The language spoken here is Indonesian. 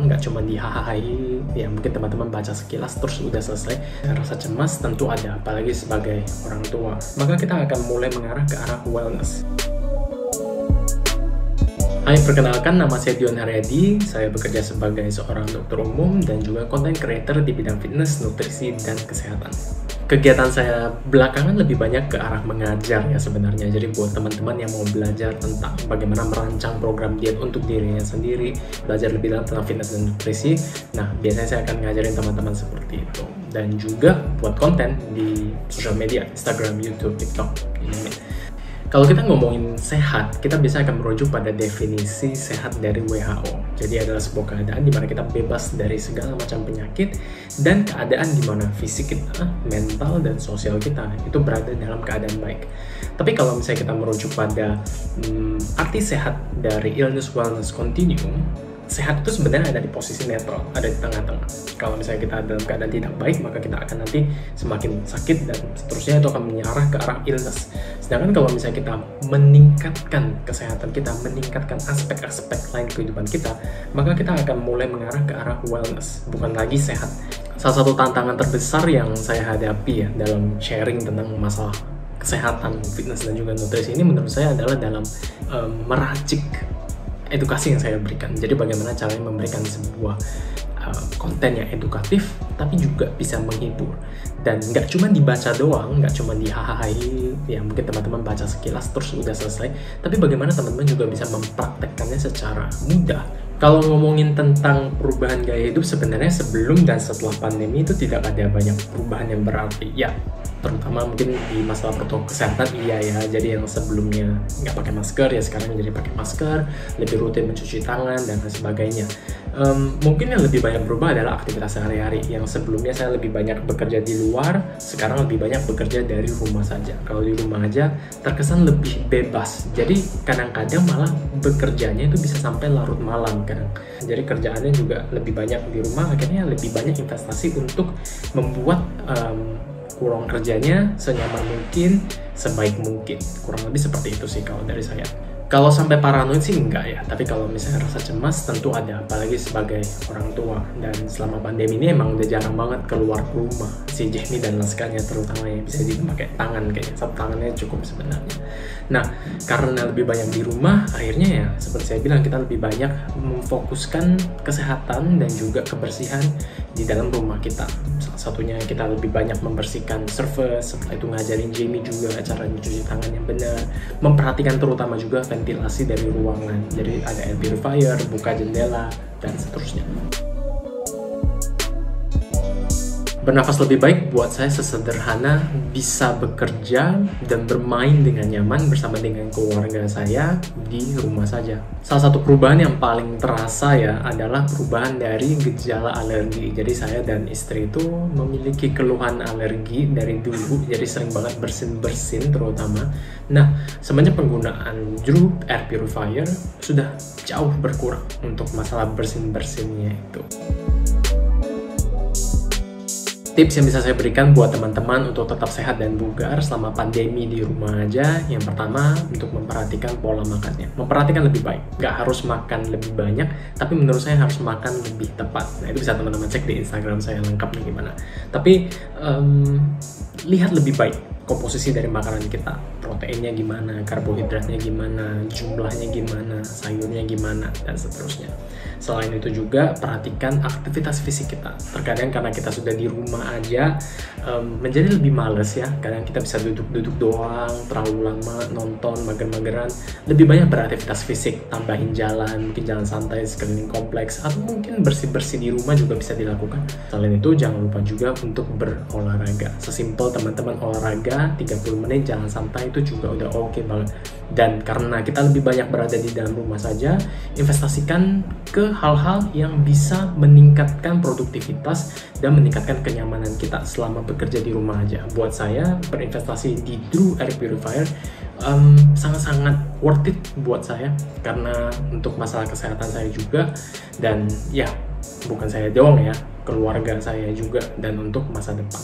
nggak cuma di hahaha ya mungkin teman-teman baca sekilas terus udah selesai. Rasa cemas tentu ada, apalagi sebagai orang tua. Maka kita akan mulai mengarah ke arah wellness. Hai, perkenalkan, nama saya Dion Haryadi. Saya bekerja sebagai seorang dokter umum dan juga content creator di bidang fitness, nutrisi, dan kesehatan. Kegiatan saya belakangan lebih banyak ke arah mengajar ya sebenarnya. Jadi buat teman-teman yang mau belajar tentang bagaimana merancang program diet untuk dirinya sendiri, belajar lebih dalam tentang fitness dan nutrisi, nah biasanya saya akan ngajarin teman-teman seperti itu. Dan juga buat konten di sosial media, Instagram, YouTube, TikTok, ini. Kalau kita ngomongin sehat, kita bisa akan merujuk pada definisi sehat dari WHO. Jadi adalah sebuah keadaan di mana kita bebas dari segala macam penyakit dan keadaan di mana fisik kita, mental, dan sosial kita itu berada dalam keadaan baik. Tapi kalau misalnya kita merujuk pada arti sehat dari illness wellness continuum, sehat itu sebenarnya ada di posisi netral, ada di tengah-tengah. Kalau misalnya kita dalam keadaan tidak baik, maka kita akan nanti semakin sakit dan seterusnya itu akan mengarah ke arah illness. Sedangkan kalau misalnya kita meningkatkan kesehatan kita, meningkatkan aspek-aspek lain kehidupan kita, maka kita akan mulai mengarah ke arah wellness, bukan lagi sehat. Salah satu tantangan terbesar yang saya hadapi ya dalam sharing tentang masalah kesehatan, fitness, dan juga nutrisi ini menurut saya adalah dalam meracik edukasi yang saya berikan. Jadi bagaimana caranya memberikan sebuah konten yang edukatif tapi juga bisa menghibur, dan nggak cuma dibaca doang, nggak cuma di hahaha ya mungkin teman-teman baca sekilas terus udah selesai, tapi bagaimana teman-teman juga bisa mempraktekkannya secara mudah. Kalau ngomongin tentang perubahan gaya hidup, sebenarnya sebelum dan setelah pandemi itu tidak ada banyak perubahan yang berarti ya, terutama mungkin di masalah protokol kesehatan iya ya. Jadi yang sebelumnya nggak pakai masker ya sekarang jadi pakai masker, lebih rutin mencuci tangan dan lain sebagainya. Mungkin yang lebih banyak berubah adalah aktivitas sehari-hari. Yang sebelumnya saya lebih banyak bekerja di luar, sekarang lebih banyak bekerja dari rumah saja. Kalau di rumah aja terkesan lebih bebas, jadi kadang-kadang malah bekerjanya itu bisa sampai larut malam kadang. Jadi kerjaannya juga lebih banyak di rumah, akhirnya lebih banyak investasi untuk membuat ruang kerjanya senyaman mungkin, sebaik mungkin. Kurang lebih seperti itu sih kalau dari saya. Kalau sampai paranoid sih enggak ya, tapi kalau misalnya rasa cemas tentu ada, apalagi sebagai orang tua. Dan selama pandemi ini emang udah jarang banget keluar rumah. Si Jamie dan Laskanya terutama yang bisa dipakai tangan, kayaknya satu tangannya cukup sebenarnya. Nah, karena lebih banyak di rumah, akhirnya ya seperti saya bilang, kita lebih banyak memfokuskan kesehatan dan juga kebersihan di dalam rumah kita. Salah satunya kita lebih banyak membersihkan surface, setelah itu ngajarin Jamie juga cara mencuci tangan yang benar, memperhatikan terutama juga ventilasi dari ruangan. Jadi ada air purifier, buka jendela, dan seterusnya. Bernafas lebih baik buat saya sesederhana bisa bekerja dan bermain dengan nyaman bersama dengan keluarga saya di rumah saja. Salah satu perubahan yang paling terasa ya adalah perubahan dari gejala alergi. Jadi saya dan istri itu memiliki keluhan alergi dari dulu, jadi sering banget bersin-bersin terutama. Nah, semenjak penggunaan Droop air purifier sudah jauh berkurang untuk masalah bersin-bersinnya itu. Tips yang bisa saya berikan buat teman-teman untuk tetap sehat dan bugar selama pandemi di rumah aja, yang pertama untuk memperhatikan pola makannya. Memperhatikan lebih baik, nggak harus makan lebih banyak, tapi menurut saya harus makan lebih tepat. Nah itu bisa teman-teman cek di Instagram saya lengkapnya gimana. Tapi lihat lebih baik komposisi dari makanan kita, proteinnya gimana, karbohidratnya gimana, jumlahnya gimana, sayurnya gimana, dan seterusnya. Selain itu juga perhatikan aktivitas fisik kita. Terkadang karena kita sudah di rumah aja menjadi lebih males ya. Kadang kita bisa duduk-duduk doang, terlalu lama nonton, mager-mageran. Lebih banyak beraktivitas fisik, tambahin jalan, mungkin jalan santai sekeliling kompleks, atau mungkin bersih-bersih di rumah juga bisa dilakukan. Selain itu jangan lupa juga untuk berolahraga. Sesimpel teman-teman olahraga 30 menit jalan santai itu juga udah oke banget. Dan karena kita lebih banyak berada di dalam rumah saja, investasikan ke hal-hal yang bisa meningkatkan produktivitas dan meningkatkan kenyamanan kita selama bekerja di rumah aja. Buat saya, berinvestasi di Droop Air Purifier sangat-sangat worth it buat saya, karena untuk masalah kesehatan saya juga, dan ya bukan saya doang ya, keluarga saya juga, dan untuk masa depan.